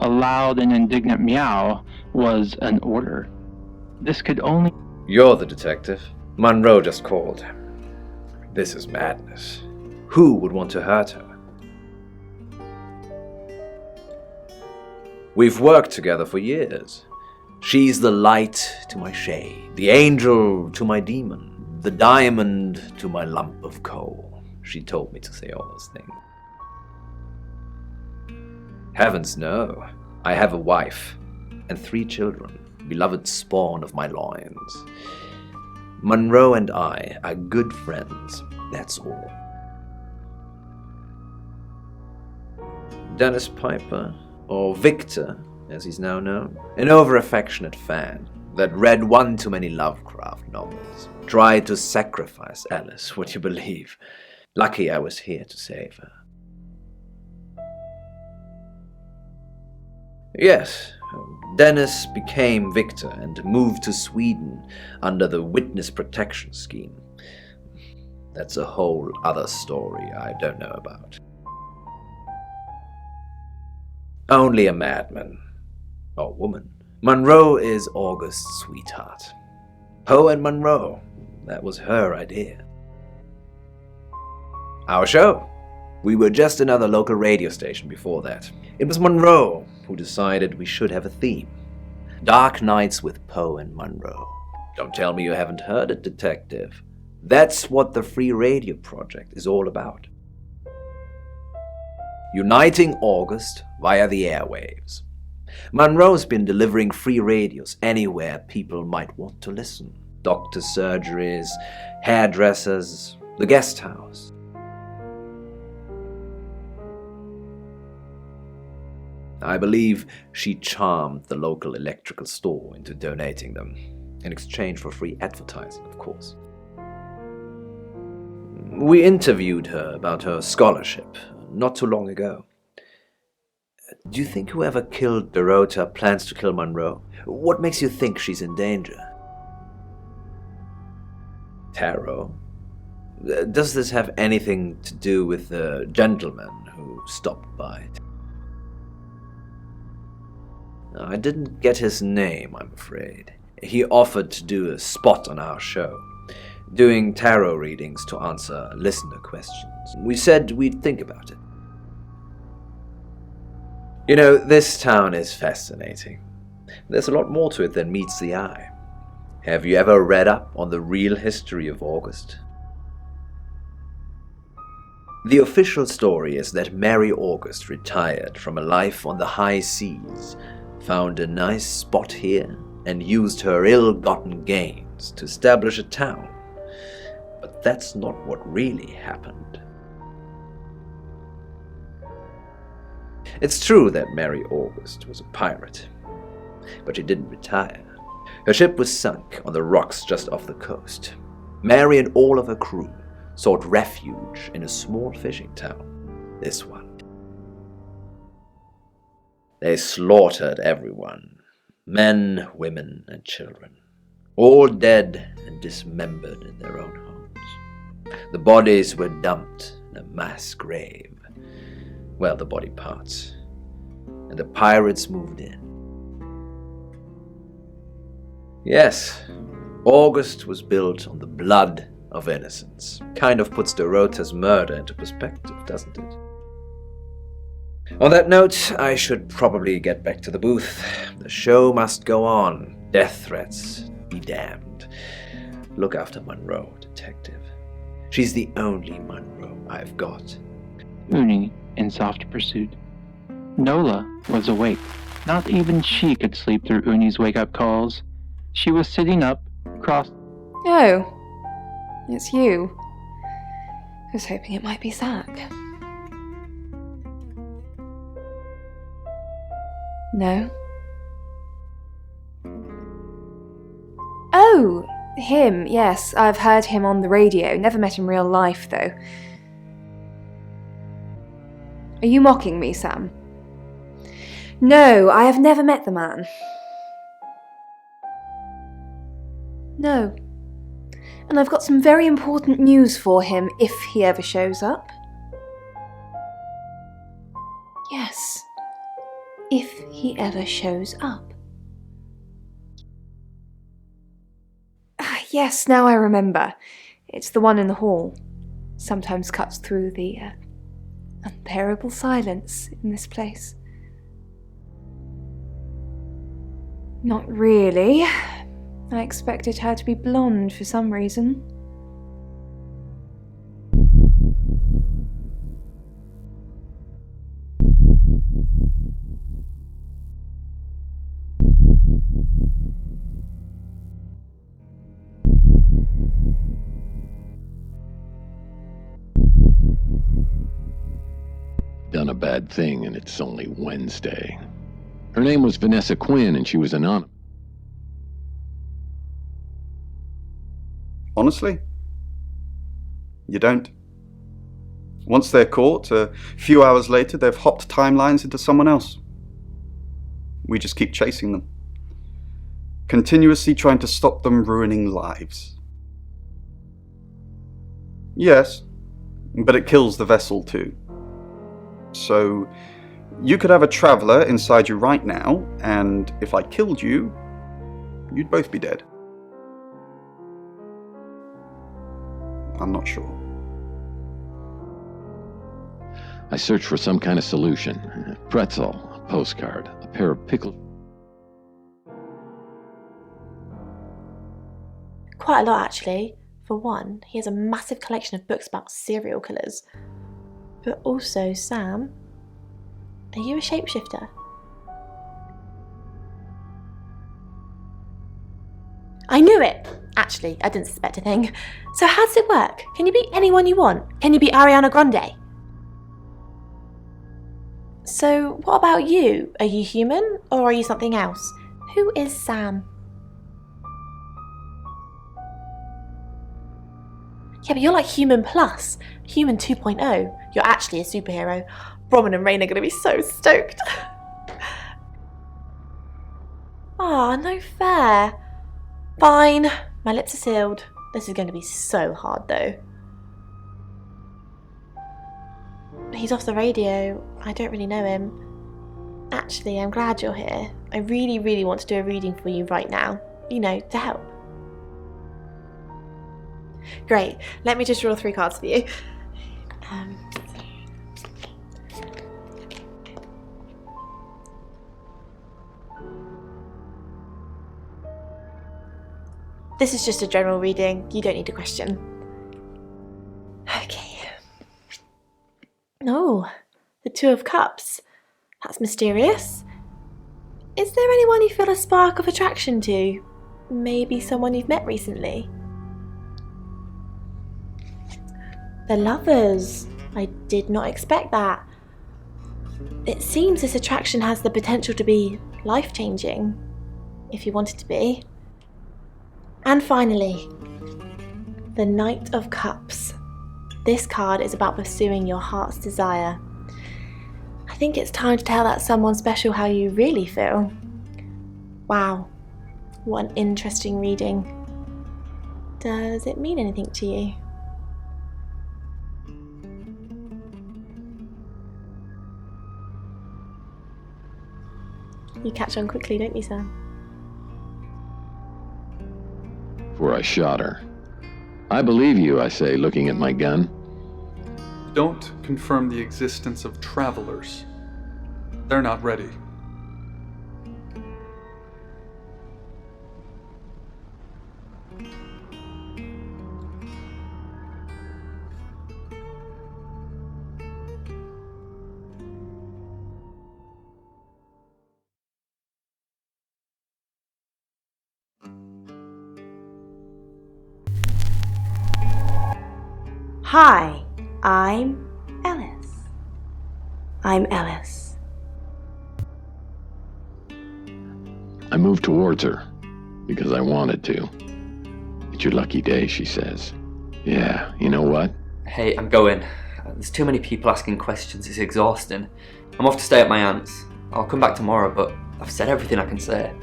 A loud and indignant meow was an order. This could only... You're the detective. Monroe just called. This is madness. Who would want to hurt her? We've worked together for years. She's the light to my shade, the angel to my demon, the diamond to my lump of coal. She told me to say all those things. Heavens no. I have a wife and 3 children, beloved spawn of my loins. Monroe and I are good friends, that's all. Dennis Piper, or Victor, as he's now known, an over-affectionate fan that read one too many Lovecraft novels, tried to sacrifice Alice, would you believe? Lucky I was here to save her. Yes, Dennis became Victor and moved to Sweden under the witness protection scheme. That's a whole other story I don't know about. Only a madman. Or woman. Monroe is August's sweetheart. Poe and Monroe. That was her idea. Our show. We were just another local radio station before that. It was Monroe who decided we should have a theme. Dark Nights with Poe and Monroe. Don't tell me you haven't heard it, detective. That's what the Free Radio Project is all about. Uniting August via the airwaves. Monroe's been delivering free radios anywhere people might want to listen. Doctor surgeries, hairdressers, the guest house. I believe she charmed the local electrical store into donating them, in exchange for free advertising, of course. We interviewed her about her scholarship not too long ago. Do you think whoever killed Dorota plans to kill Monroe? What makes you think she's in danger? Tarot? Does this have anything to do with the gentleman who stopped by? I didn't get his name, I'm afraid. He offered to do a spot on our show, doing tarot readings to answer listener questions. We said we'd think about it. You know, this town is fascinating. There's a lot more to it than meets the eye. Have you ever read up on the real history of August? The official story is that Mary August retired from a life on the high seas, found a nice spot here, and used her ill-gotten gains to establish a town. But that's not what really happened. It's true that Mary August was a pirate, but she didn't retire. Her ship was sunk on the rocks just off the coast. Mary and all of her crew sought refuge in a small fishing town, this one. They slaughtered everyone, men, women, and children, all dead and dismembered in their own homes. The bodies were dumped in a mass grave. Well, the body parts. And the pirates moved in. Yes, August was built on the blood of innocents. Kind of puts Dorota's murder into perspective, doesn't it? On that note, I should probably get back to the booth. The show must go on. Death threats be damned. Look after Monroe, detective. She's the only Monroe I've got. Uni in soft pursuit. Nola was awake. Not even she could sleep through Uni's wake-up calls. She was sitting up, crossed... Oh, it's you. I was hoping it might be Zach. No? Oh, him, yes. I've heard him on the radio. Never met in real life, though. Are you mocking me, Sam? No, I have never met the man. No. And I've got some very important news for him if he ever shows up. Yes. If he ever shows up. Yes, now I remember. It's the one in the hall. Sometimes cuts through the unbearable silence in this place. Not really. I expected her to be blonde for some reason. Done a bad thing and it's only Wednesday. Her name was Vanessa Quinn and she was anonymous. Honestly? You don't? Once they're caught, a few hours later they've hopped timelines into someone else. We just keep chasing them. Continuously trying to stop them ruining lives. Yes, but it kills the vessel too. So, you could have a traveller inside you right now, and if I killed you, you'd both be dead. I'm not sure. I searched for some kind of solution. A pretzel, a postcard, a pair of pickles. Quite a lot, actually. For one, he has a massive collection of books about serial killers. But also, Sam, are you a shapeshifter? I knew it! Actually, I didn't suspect a thing. So how does it work? Can you be anyone you want? Can you be Ariana Grande? So what about you? Are you human or are you something else? Who is Sam? Yeah, but you're like Human Plus, Human 2.0. You're actually a superhero. Bronwyn and Rain are going to be so stoked. Ah, no fair. Fine, my lips are sealed. This is going to be so hard though. He's off the radio. I don't really know him. Actually, I'm glad you're here. I really, really want to do a reading for you right now. You know, to help. Great, let me just draw 3 cards for you. This is just a general reading, you don't need a question. Okay. Oh, the 2 of Cups. That's mysterious. Is there anyone you feel a spark of attraction to? Maybe someone you've met recently? The Lovers. I did not expect that. It seems this attraction has the potential to be life-changing, if you want it to be. And finally, the Knight of Cups. This card is about pursuing your heart's desire. I think it's time to tell that someone special how you really feel. Wow, what an interesting reading. Does it mean anything to you? You catch on quickly, don't you, Sam? Before I shot her. I believe you, I say, looking at my gun. Don't confirm the existence of travelers. They're not ready. Hi, I'm Ellis. I'm Ellis. I moved towards her because I wanted to. It's your lucky day, she says. Yeah, you know what? Hey, I'm going. There's too many people asking questions, it's exhausting. I'm off to stay at my aunt's. I'll come back tomorrow, but I've said everything I can say.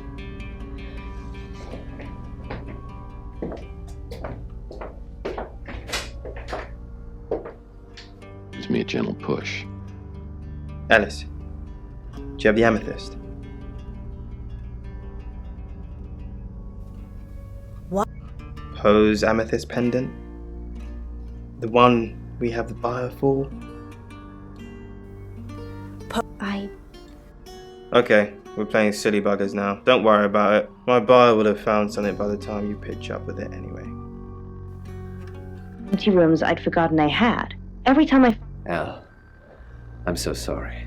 Gives me a gentle push. Alice, do you have the amethyst? supposed amethyst pendant? The one we have the buyer for? Okay, we're playing silly buggers now. Don't worry about it. My buyer would have found something by the time you pitch up with it anyway. Empty rooms I'd forgotten I had. Every time I... Al, I'm so sorry.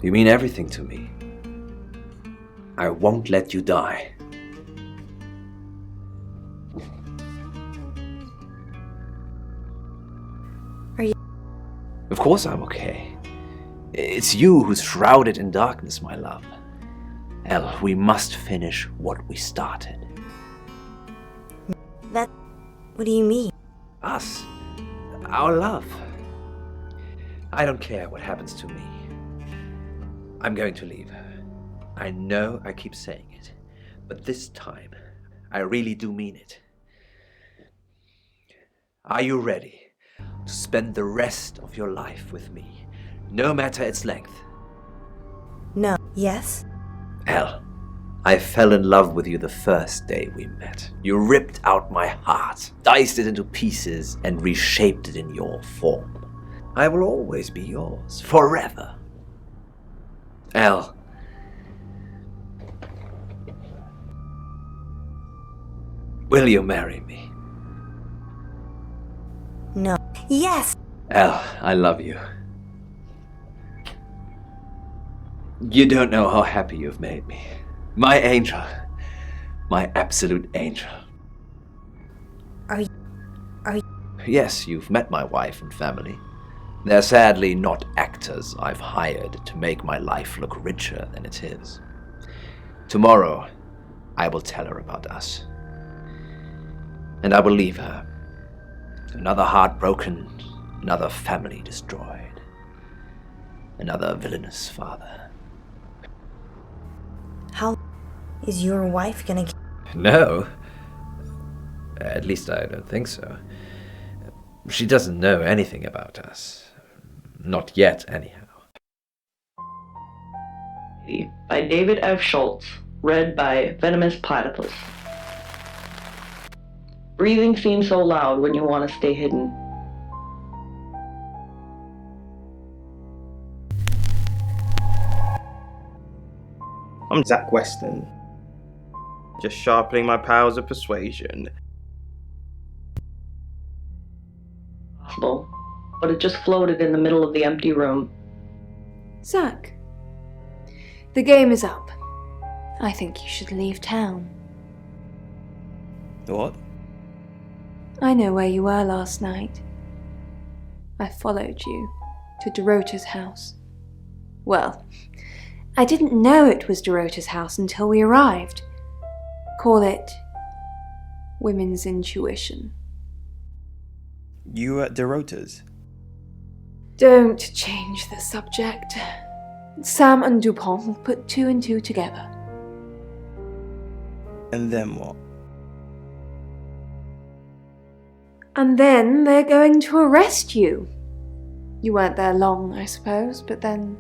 You mean everything to me. I won't let you die. Are you... Of course I'm okay. It's you who's shrouded in darkness, my love. El, we must finish what we started. What do you mean? Us. Our love. I don't care what happens to me. I'm going to leave her. I know I keep saying it, but this time, I really do mean it. Are you ready to spend the rest of your life with me, no matter its length? No. Yes? Elle, I fell in love with you the first day we met. You ripped out my heart, diced it into pieces, and reshaped it in your form. I will always be yours, forever. Elle, will you marry me? No. Yes! Elle, I love you. You don't know how happy you've made me. My angel. My absolute angel. Are you... Yes, you've met my wife and family. They're sadly not actors I've hired to make my life look richer than it is. Tomorrow, I will tell her about us. And I will leave her. Another heart broken, another family destroyed, another villainous father. How is your wife gonna... No. At least I don't think so. She doesn't know anything about us. Not yet, anyhow. By David F. Schultz, read by Venomous Platypus. Breathing seems so loud when you want to stay hidden. I'm Zach Weston. Just sharpening my powers of persuasion. Possible, but it just floated in the middle of the empty room. Zach, the game is up. I think you should leave town. What? I know where you were last night. I followed you to Dorota's house. Well, I didn't know it was Dorota's house until we arrived. Call it women's intuition. You were at Dorota's? Don't change the subject. Sam and Dupont will put 2 and 2 together. And then what? And then they're going to arrest you. You weren't there long, I suppose, but then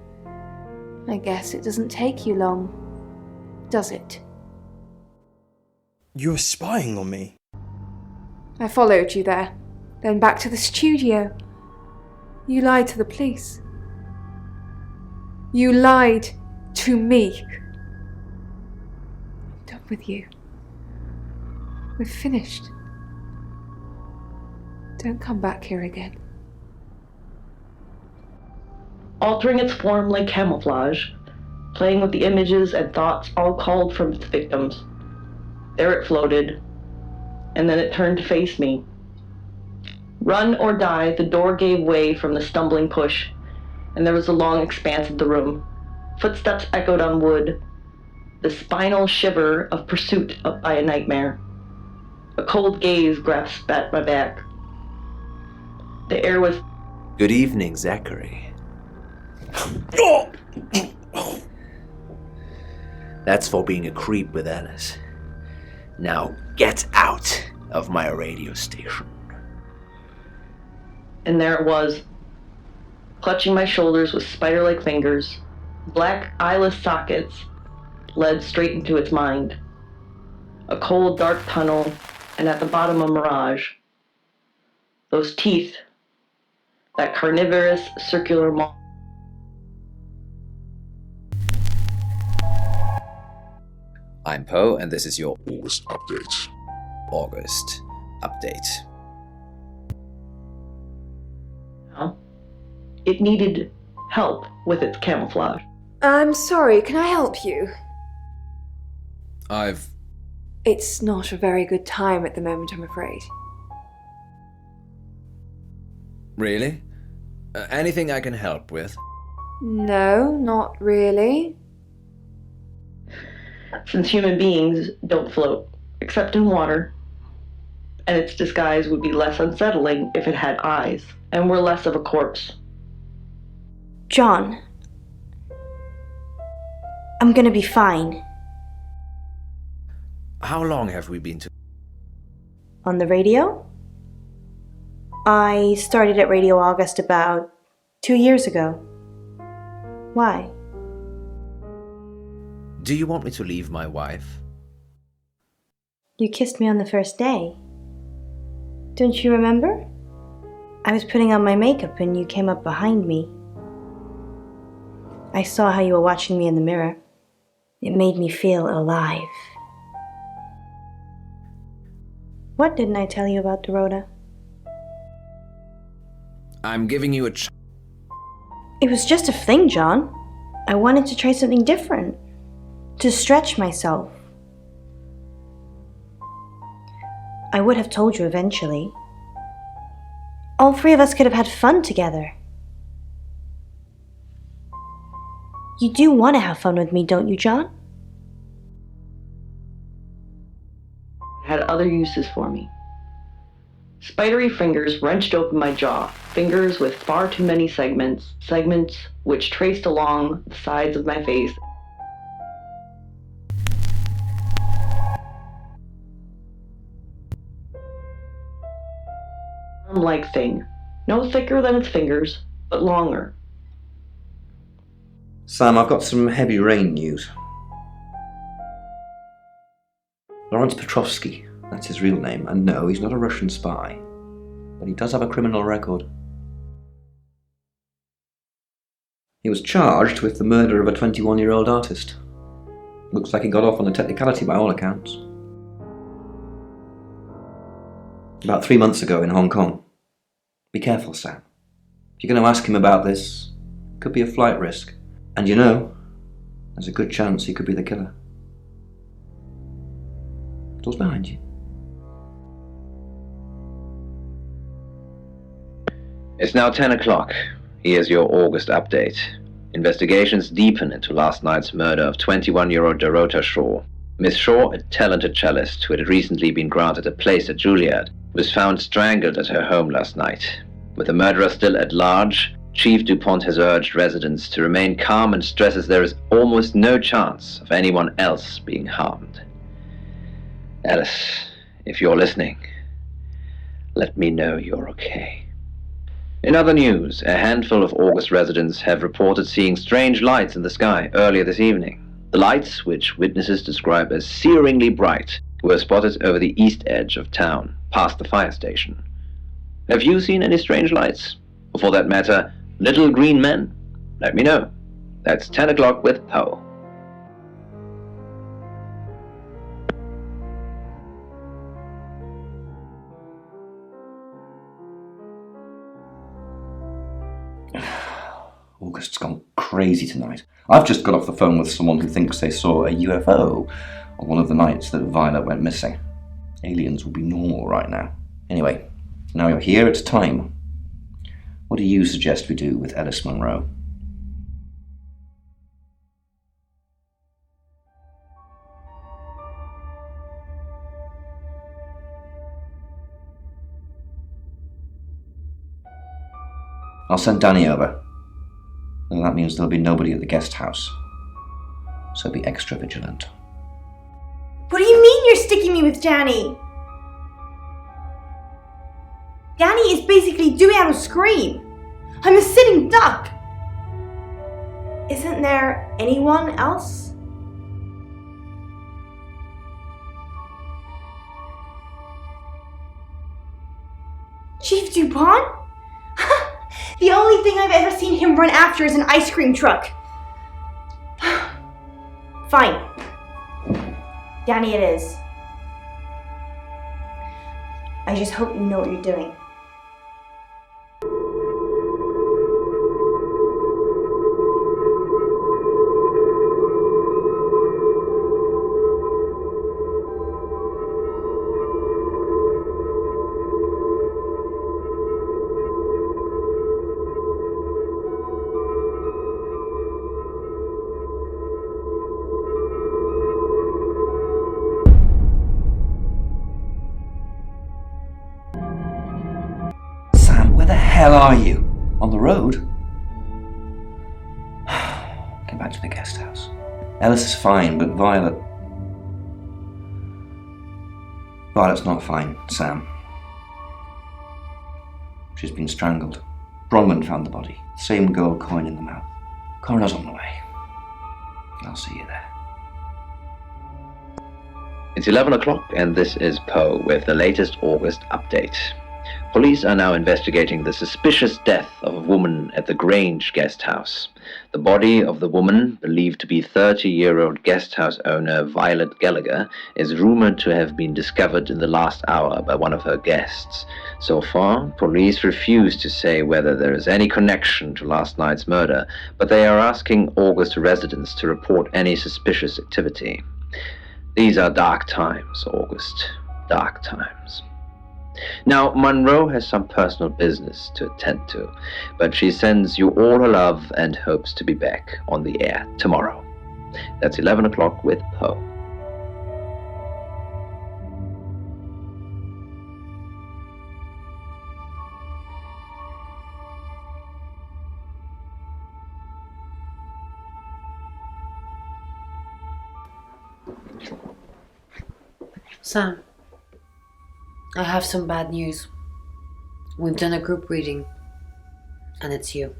I guess it doesn't take you long, does it? You were spying on me. I followed you there, then back to the studio. You lied to the police. You lied to me. I'm done with you. We're finished. Don't come back here again. Altering its form like camouflage, playing with the images and thoughts all called from its victims. There it floated, and then it turned to face me. Run or die, the door gave way from the stumbling push, and there was a long expanse of the room. Footsteps echoed on wood, the spinal shiver of pursuit up by a nightmare. A cold gaze grasped at my back. The air was... Good evening, Zachary. That's for being a creep with Alice. Now get out of my radio station. And there it was, clutching my shoulders with spider-like fingers. Black eyeless sockets led straight into its mind. A cold, dark tunnel, and at the bottom a mirage. Those teeth, that carnivorous, circular maw. I'm Poe, and this is your August update. August update. It needed help with its camouflage. I'm sorry, can I help you? It's not a very good time at the moment, I'm afraid. Really? Anything I can help with? No, not really. Since human beings don't float, except in water, and its disguise would be less unsettling if it had eyes, and were less of a corpse. John, I'm gonna be fine. How long have we been to? On the radio? I started at Radio August about 2 years ago. Why? Do you want me to leave my wife? You kissed me on the first day. Don't you remember? I was putting on my makeup and you came up behind me. I saw how you were watching me in the mirror. It made me feel alive. What didn't I tell you about Dorota? I'm giving you a It was just a fling, John. I wanted to try something different. To stretch myself. I would have told you eventually. All three of us could have had fun together. You do want to have fun with me, don't you, John? Had other uses for me. Spidery fingers wrenched open my jaw, fingers with far too many segments which traced along the sides of my face. Arm-like thing, no thicker than its fingers, but longer. Sam, I've got some heavy rain news. Lawrence Petrovsky, that's his real name, and no, he's not a Russian spy, but he does have a criminal record. He was charged with the murder of a 21-year-old artist. Looks like he got off on a technicality by all accounts. About 3 months ago in Hong Kong. Be careful, Sam. If you're going to ask him about this, it could be a flight risk. And you know, there's a good chance he could be the killer. Door's behind you. It's now 10 o'clock. Here's your August update. Investigations deepen into last night's murder of 21-year-old Dorota Shaw. Miss Shaw, a talented cellist who had recently been granted a place at Juilliard, was found strangled at her home last night. With the murderer still at large, Chief DuPont has urged residents to remain calm and stresses there is almost no chance of anyone else being harmed. Alice, if you're listening, let me know you're okay. In other news, a handful of August residents have reported seeing strange lights in the sky earlier this evening. The lights, which witnesses describe as searingly bright, were spotted over the east edge of town, past the fire station. Have you seen any strange lights? Or for that matter, little green men? Let me know. That's 10 o'clock with Poe. August's gone crazy tonight. I've just got off the phone with someone who thinks they saw a UFO on one of the nights that Violet went missing. Aliens will be normal right now. Anyway, now you're here, it's time. What do you suggest we do with Ellis Monroe? I'll send Danny over. And that means there'll be nobody at the guest house. So be extra vigilant. What do you mean you're sticking me with Danny? Danny is basically doing out a scream. I'm a sitting duck. Isn't there anyone else? Chief DuPont? The only thing I've ever seen him run after is an ice cream truck. Fine. Danny it is. I just hope you know what you're doing. Where the hell are you? On the road? Get back to the guest house. Ellis is fine, but Violet's not fine, Sam. She's been strangled. Bronwyn found the body. Same gold coin in the mouth. Coroner's on the way. I'll see you there. It's 11 o'clock, and this is Poe with the latest August update. Police are now investigating the suspicious death of a woman at the Grange guest house. The body of the woman, believed to be 30-year-old guest house owner Violet Gallagher, is rumored to have been discovered in the last hour by one of her guests. So far, police refuse to say whether there is any connection to last night's murder, but they are asking August residents to report any suspicious activity. These are dark times, August. Dark times. Now, Monroe has some personal business to attend to, but she sends you all her love and hopes to be back on the air tomorrow. That's 11 o'clock with Poe. Sam, I have some bad news. We've done a group reading, and it's you.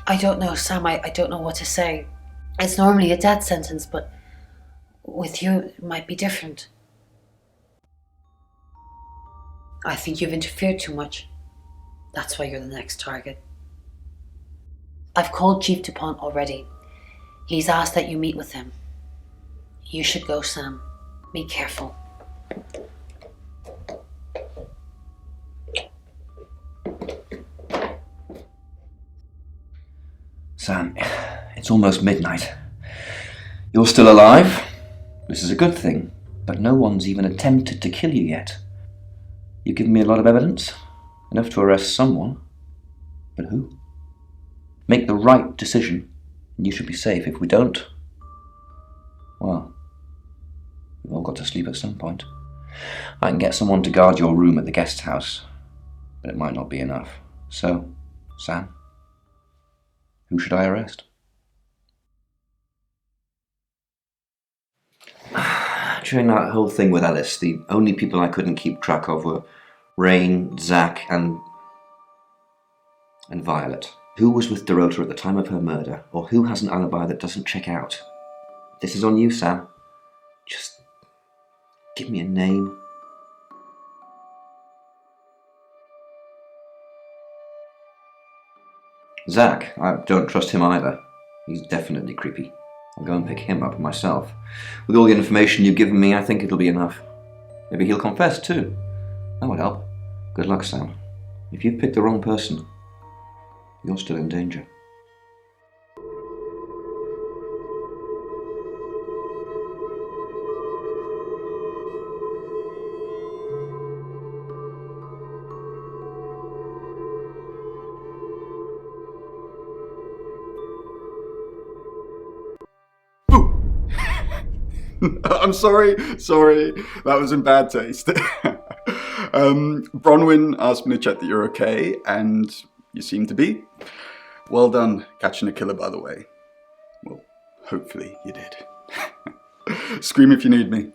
I don't know, Sam, I don't know what to say. It's normally a death sentence, but with you it might be different. I think you've interfered too much. That's why you're the next target. I've called Chief DuPont already. He's asked that you meet with him. You should go, Sam. Be careful. Sam, it's almost midnight. You're still alive. This is a good thing, but no one's even attempted to kill you yet. You've given me a lot of evidence, enough to arrest someone. But who? Make the right decision, and you should be safe. If we don't, well, we've all got to sleep at some point. I can get someone to guard your room at the guest house, but it might not be enough. So, Sam, who should I arrest? During that whole thing with Ellis, the only people I couldn't keep track of were Rain, Zach, and Violet. Who was with Dorota at the time of her murder, or who has an alibi that doesn't check out? This is on you, Sam. Just give me a name. Zach, I don't trust him either. He's definitely creepy. I'll go and pick him up myself. With all the information you've given me, I think it'll be enough. Maybe he'll confess too. That would help. Good luck, Sam. If you've picked the wrong person, you're still in danger. I'm sorry, that was in bad taste. Bronwyn asked me to check that you're okay, and you seem to be. Well done catching a killer, by the way. Well, hopefully you did. Scream if you need me.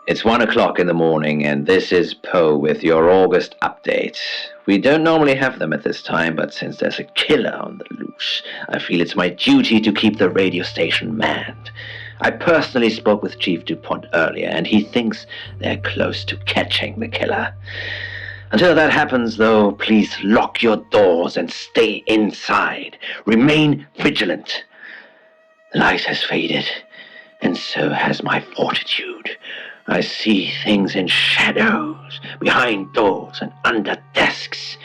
It's 1 o'clock in the morning, and this is Poe with your August update. We don't normally have them at this time, but since there's a killer on the loose, I feel it's my duty to keep the radio station manned. I personally spoke with Chief DuPont earlier, and he thinks they're close to catching the killer. Until that happens, though, please lock your doors and stay inside. Remain vigilant. The light has faded, and so has my fortitude. I see things in shadows, behind doors and under desks.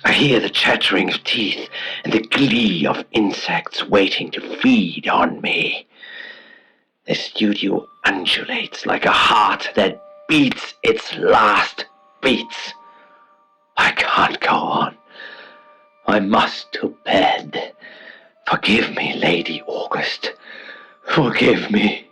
I hear the chattering of teeth and the glee of insects waiting to feed on me. The studio undulates like a heart that beats its last beats. I can't go on. I must to bed. Forgive me, Lady August. Forgive me.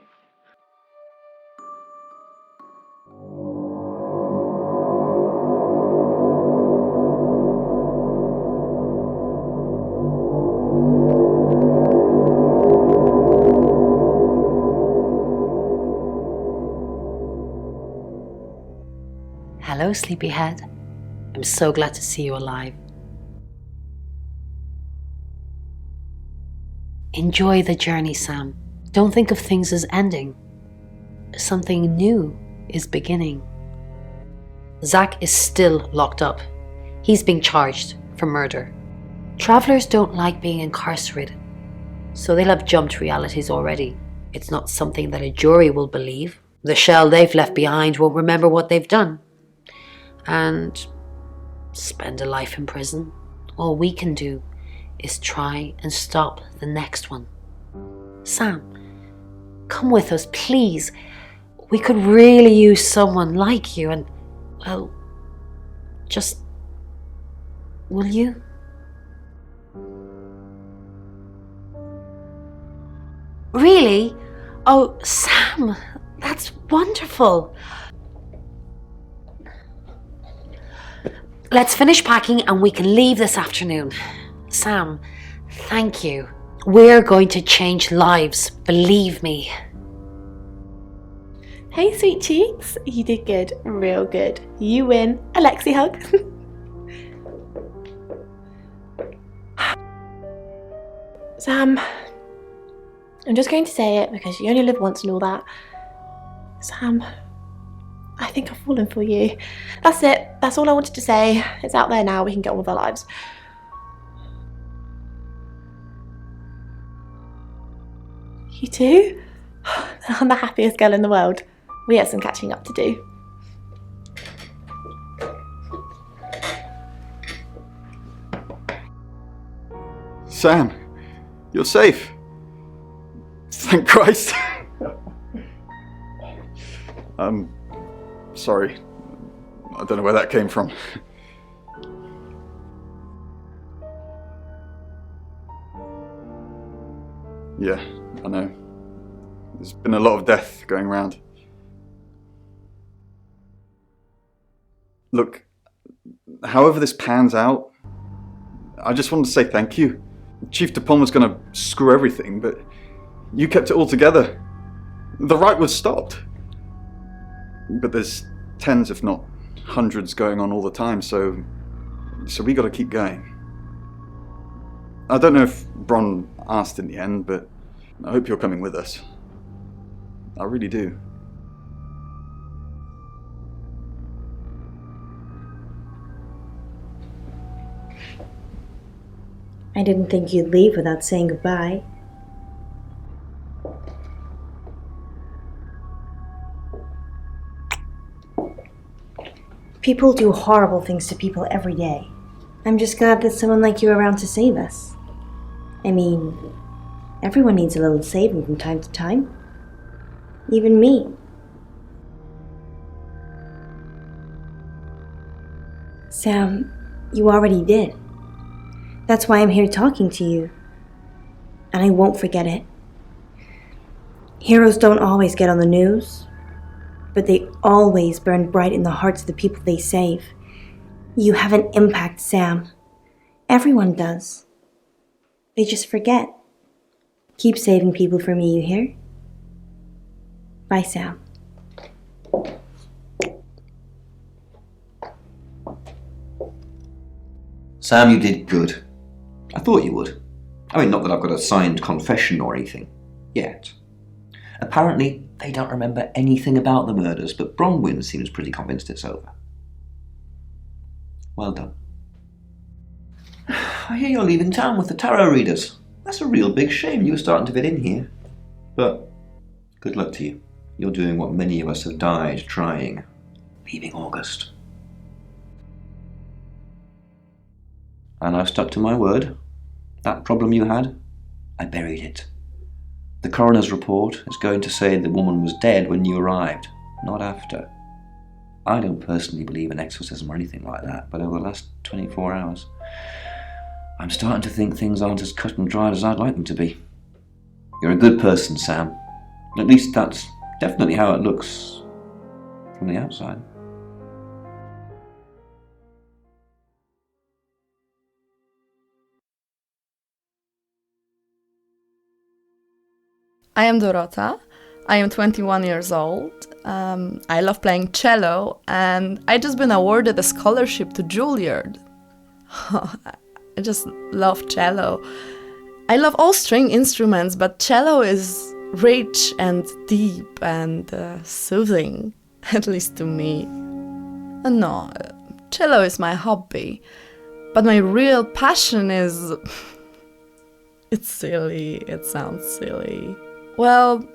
Hello, sleepyhead. I'm so glad to see you alive. Enjoy the journey, Sam. Don't think of things as ending. Something new is beginning. Zach is still locked up. He's being charged for murder. Travelers don't like being incarcerated, so they'll have jumped realities already. It's not something that a jury will believe. The shell they've left behind won't remember what they've done. And spend a life in prison. All we can do is try and stop the next one. Sam, come with us, please. We could really use someone like you and, well, just, will you? Really? Oh, Sam, that's wonderful. Let's finish packing and we can leave this afternoon. Sam, thank you. We're going to change lives, believe me. Hey, sweet cheeks. You did good. Real good. You win. Alexi hug. Sam, I'm just going to say it because you only live once and all that. Sam, I think I've fallen for you. That's it. That's all I wanted to say. It's out there now. We can get on with our lives. You too? I'm the happiest girl in the world. We have some catching up to do. Sam, you're safe. Thank Christ. Sorry. I don't know where that came from. Yeah, I know. There's been a lot of death going around. Look, however this pans out, I just wanted to say thank you. Chief DuPont was going to screw everything, but you kept it all together. The right was stopped. But there's tens, if not hundreds, going on all the time, so we got to keep going. I don't know if Bron asked in the end, but I hope you're coming with us. I really do. I didn't think you'd leave without saying goodbye. People do horrible things to people every day. I'm just glad there's someone like you around to save us. I mean, everyone needs a little saving from time to time. Even me. Sam, you already did. That's why I'm here talking to you. And I won't forget it. Heroes don't always get on the news, but they always burn bright in the hearts of the people they save. You have an impact, Sam. Everyone does. They just forget. Keep saving people for me, you hear? Bye, Sam. Sam, you did good. I thought you would. I mean, not that I've got a signed confession or anything. Yet. Apparently, they don't remember anything about the murders, but Bronwyn seems pretty convinced it's over. Well done. I hear you're leaving town with the tarot readers. That's a real big shame. You were starting to fit in here. But good luck to you. You're doing what many of us have died trying. Leaving August. And I've stuck to my word. That problem you had, I buried it. The coroner's report is going to say the woman was dead when you arrived, not after. I don't personally believe in exorcism or anything like that, but over the last 24 hours, I'm starting to think things aren't as cut and dried as I'd like them to be. You're a good person, Sam. At least that's definitely how it looks from the outside. I am Dorota. I am 21 years old. I love playing cello, and I just been awarded a scholarship to Juilliard. I just love cello. I love all string instruments, but cello is rich and deep and soothing, at least to me. No, cello is my hobby, but my real passion is... It's silly, it sounds silly. Well,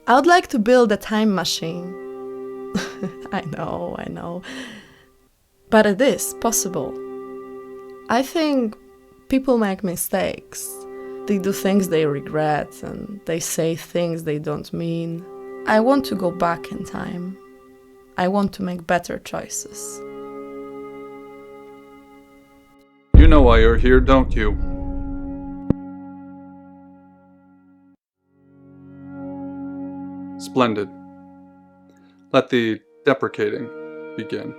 I would like to build a time machine. I know. But it is possible. I think people make mistakes. They do things they regret and they say things they don't mean. I want to go back in time. I want to make better choices. You know why you're here, don't you? Splendid. Let the deprecating begin.